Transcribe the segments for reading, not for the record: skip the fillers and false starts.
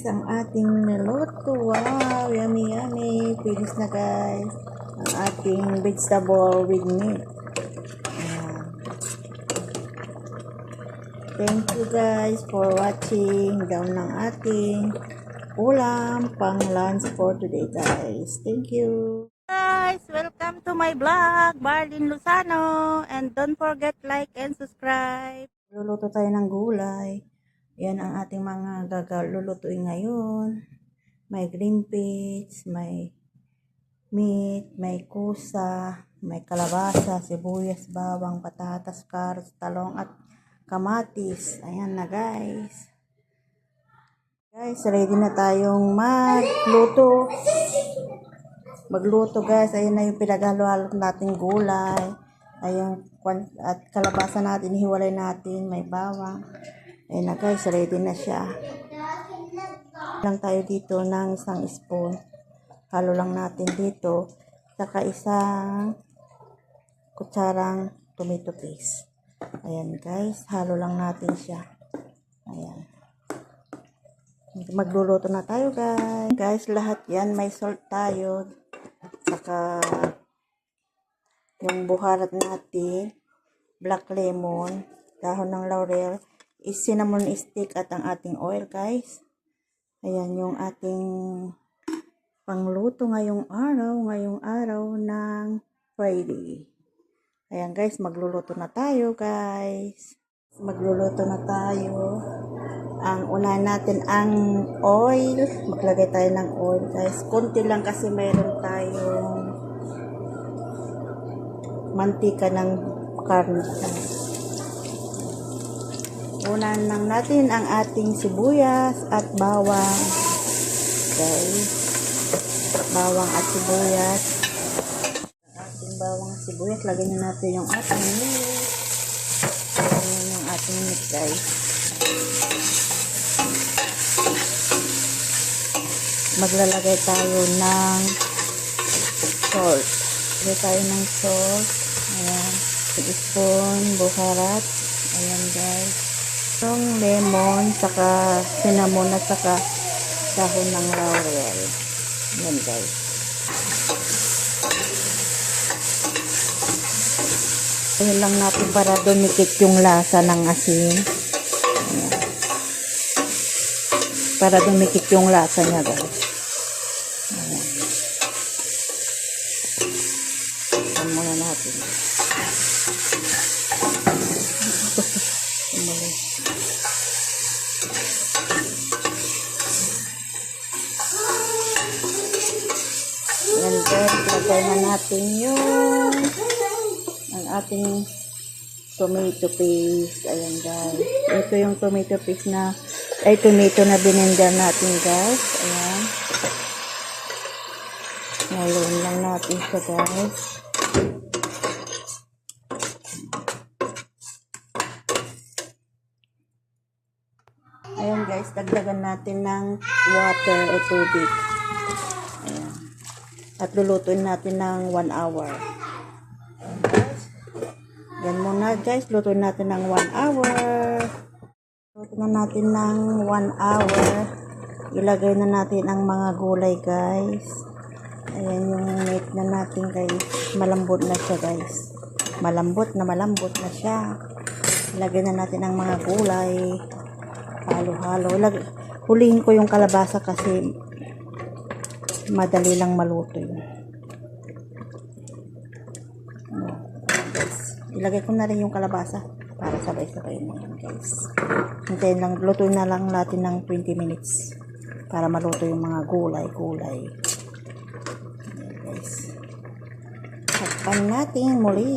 ang ating niluto. Wow, yummy yummy. Finish na guys. Ang ating vegetable with meat. Ayan. Thank you guys for watching. Down ng ating ulam pang lunch for today guys. Thank you. Guys, welcome to my vlog, Bardin Luzano. And don't forget like and subscribe. Luluto tayo ng gulay. Yan ang ating mga lulutuin ngayon. May green peas, may meat, may kusa, may kalabasa, sibuyas, bawang, patatas, carrots, talong at kamatis. Ayan na guys. Guys, ready na tayong magluto. Magluto guys. Ayan na yung pinaghalo-halo nating gulay. Ayan, at kalabasa natin, hiwalay natin, may bawang. Ayan na guys, ready na siya. Lang tayo dito ng isang spoon. Halo lang natin dito. Saka isang kutsarang tomato paste. Ayan guys, halo lang natin siya. Ayan. Magluluto na tayo guys. Guys, lahat yan may salt tayo. Saka yung buharat natin, black lemon, dahon ng laurel, cinnamon stick at ang ating oil guys. Ayan yung ating pangluto ngayong araw ng Friday. Ayan guys, magluluto na tayo guys. Magluluto na tayo. Ang unahin natin ang oil. Maglagay tayo ng oil guys. Konti lang kasi mayroon tayong mantika ng karne. Unahin lang natin ang ating sibuyas at bawang. Guys. Bawang at sibuyas. Ating bawang at sibuyas. Lagyan na natin yung ating meat. Lagyan yung ating meat guys. Maglalagay tayo ng salt. Lagay tayo ng salt. Ayan. Spoon, buharat. Ayan guys. Yung lemon, saka cinnamon at saka dahon ng laurel. Ayan guys. Ayan lang natin para dumikit yung lasa ng asin. Ayan. Para dumikit yung lasa niya guys. Ayan. Ayan muna natin. Ayan guys, lagay na natin yung ang ating tomato paste. Ayan guys. Ito yung tomato paste na tomato na binender natin guys. Ayan. Ngayon lang natin siya guys. Ayan guys, dagdagan natin ng water o tubig. Ayan. At lulutuin natin ng 1 hour. Ayan guys. Yan muna guys, lutuin natin ng 1 hour. Luto na natin ng 1 hour. Ilagay na natin ang mga gulay guys. Ayan yung meat na natin guys. Malambot na siya guys. Malambot na siya. Ilagay na natin ang mga gulay. Halo-halo. Hulihin ko yung kalabasa kasi madali lang maluto yun. Guys, ilagay ko na rin yung kalabasa para sabay-sabay na yan guys. Hintayin lang, lutuin na lang natin ng 20 minutes para maluto yung mga gulay. Ayan guys. Takpan natin muli.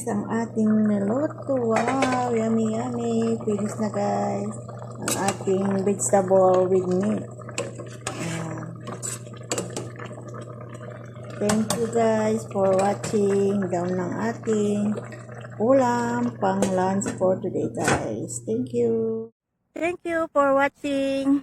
Ang ating niluto. Wow, yummy yummy. Finish na guys. Ang ating vegetable with meat. Ayan. Thank you guys for watching. Down ng ating ulam pang lunch for today guys. Thank you. Thank you for watching.